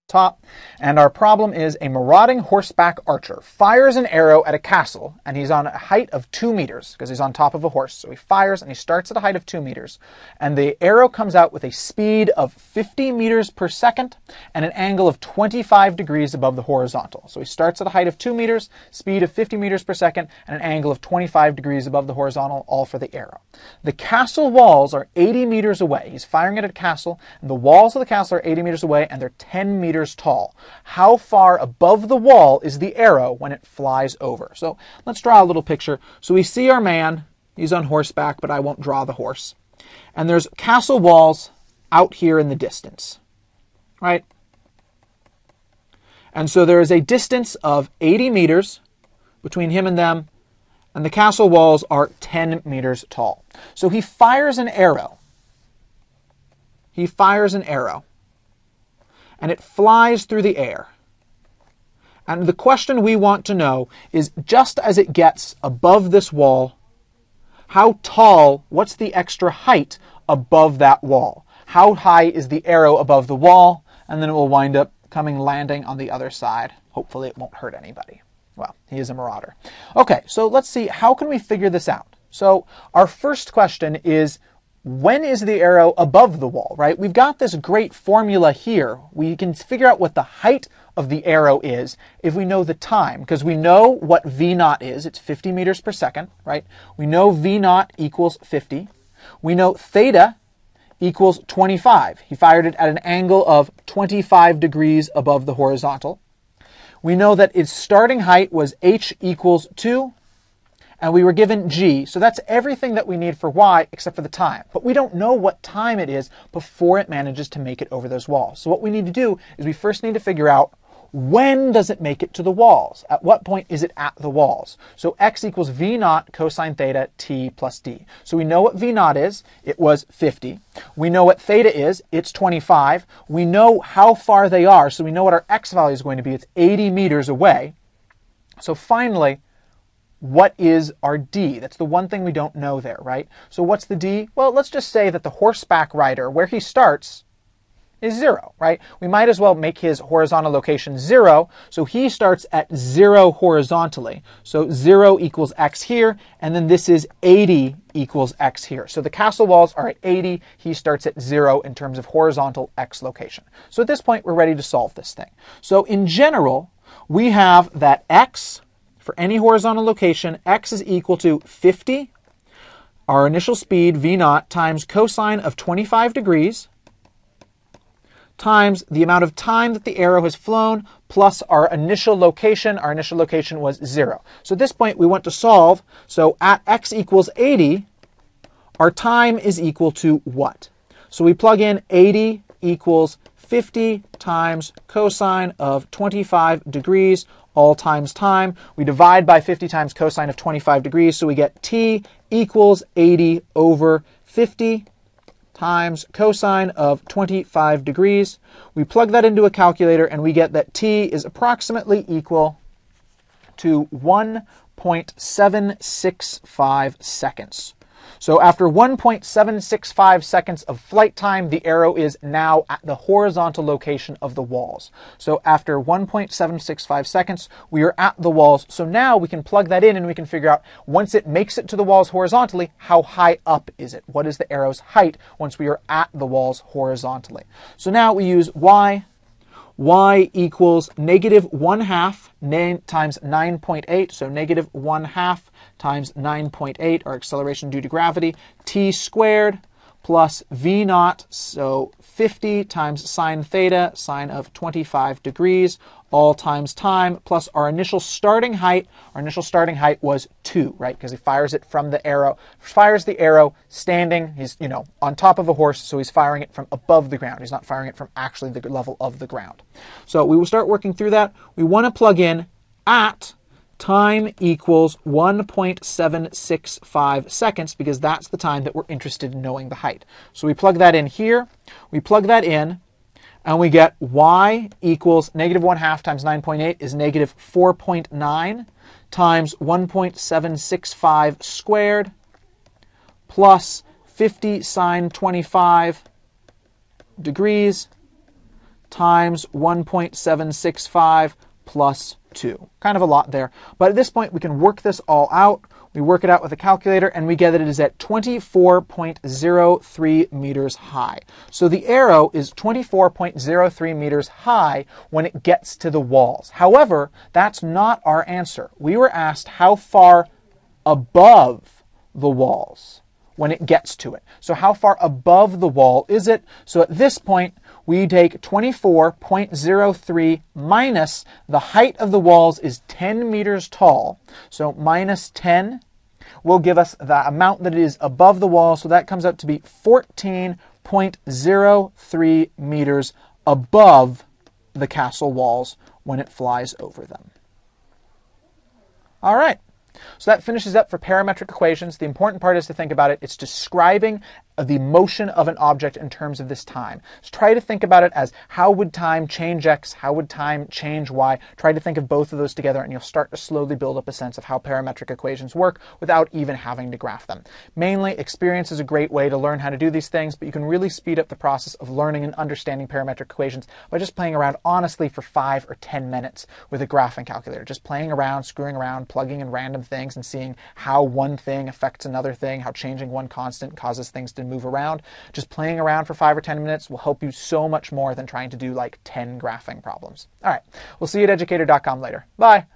top. And our problem is a marauding horseback archer fires an arrow at a castle, and he's on a height of 2 meters because he's on top of a horse. So he fires and he starts at a height of 2 meters. And the arrow comes out with a speed of 50 meters per second and an angle of 25 degrees above the horizontal. So he starts at a height of 2 meters, speed of 50 meters per second, and an angle of 25 degrees above the horizontal, all for the arrow. The castle walls are 80 meters away. He's firing it at a castle, and the walls of the castle are 80 meters away, and they're 10 meters tall. How far above the wall is the arrow when it flies over? So let's draw a little picture. So we see our man, he's on horseback, but I won't draw the horse. And there's castle walls out here in the distance, right? And so there is a distance of 80 meters between him and them, and the castle walls are 10 meters tall. So he fires an arrow. He fires an arrow. And it flies through the air. And the question we want to know is, just as it gets above this wall, how tall, what's the extra height above that wall? How high is the arrow above the wall? And then it will wind up landing on the other side. Hopefully it won't hurt anybody. Well, he is a marauder. Okay, so let's see, how can we figure this out? So our first question is, when is the arrow above the wall, right? We've got this great formula here. We can figure out what the height of the arrow is if we know the time, because we know what V naught is. It's 50 meters per second, right? We know V naught equals 50. We know theta equals 25. He fired it at an angle of 25 degrees above the horizontal. We know that its starting height was h equals 2. And we were given g, so that's everything that we need for y except for the time. But we don't know what time it is before it manages to make it over those walls. So what we need to do is we first need to figure out, when does it make it to the walls? At what point is it at the walls? So x equals v naught cosine theta t plus d. So we know what v naught is. It was 50. We know what theta is. It's 25. We know how far they are, so we know what our x value is going to be. It's 80 meters away. So finally, what is our d? That's the one thing we don't know there, right? So what's the d? Well, let's just say that the horseback rider, where he starts, is 0, right? We might as well make his horizontal location 0, so he starts at 0 horizontally. So 0 equals x here, and then this is 80 equals x here. So the castle walls are at 80, he starts at 0 in terms of horizontal x location. So at this point, we're ready to solve this thing. So in general, we have that x, for any horizontal location, x is equal to 50, our initial speed, v naught, times cosine of 25 degrees, times the amount of time that the arrow has flown, plus our initial location. Our initial location was 0. So at this point, we want to solve. So at x equals 80, our time is equal to what? So we plug in 80 equals 50 times cosine of 25 degrees, all times time. We divide by 50 times cosine of 25 degrees, so we get t equals 80 over 50 times cosine of 25 degrees. We plug that into a calculator, and we get that t is approximately equal to 1.765 seconds. So after 1.765 seconds of flight time, the arrow is now at the horizontal location of the walls. So after 1.765 seconds, we are at the walls. So now we can plug that in and we can figure out, once it makes it to the walls horizontally, how high up is it? What is the arrow's height once we are at the walls horizontally? So now we use y. Y equals negative 1/2 times 9.8, so negative 1/2 times 9.8, our acceleration due to gravity, t squared plus v naught, so 50 times sine theta, sine of 25 degrees, all times time, plus our initial starting height. Our initial starting height was 2, right? Because he fires it from the arrow, fires the arrow standing. He's, on top of a horse, so he's firing it from above the ground. He's not firing it from actually the level of the ground. So we will start working through that. We want to plug in at time equals 1.765 seconds, because that's the time that we're interested in knowing the height. So we plug that in here. We plug that in, and we get y equals negative 1/2 times 9.8 is negative 4.9 times 1.765 squared plus 50 sine 25 degrees times 1.765 plus 2. Kind of a lot there. But at this point, we can work this all out. We work it out with a calculator, and we get that it is at 24.03 meters high. So the arrow is 24.03 meters high when it gets to the walls. However, that's not our answer. We were asked how far above the walls when it gets to it. So how far above the wall is it? So at this point, we take 24.03 minus the height of the walls is 10 meters tall. So minus 10 will give us the amount that it is above the wall. So that comes out to be 14.03 meters above the castle walls when it flies over them. All right. So that finishes up for parametric equations. The important part is to think about it. It's describing the motion of an object in terms of this time. So try to think about it as how would time change x, how would time change y. Try to think of both of those together and you'll start to slowly build up a sense of how parametric equations work without even having to graph them. Mainly, experience is a great way to learn how to do these things, but you can really speed up the process of learning and understanding parametric equations by just playing around honestly for 5 or 10 minutes with a graphing calculator. Just playing around, screwing around, plugging in random things and seeing how one thing affects another thing, how changing one constant causes things to move around. Just playing around for 5 or 10 minutes will help you so much more than trying to do like 10 graphing problems. All right, we'll see you at Educator.com later. Bye.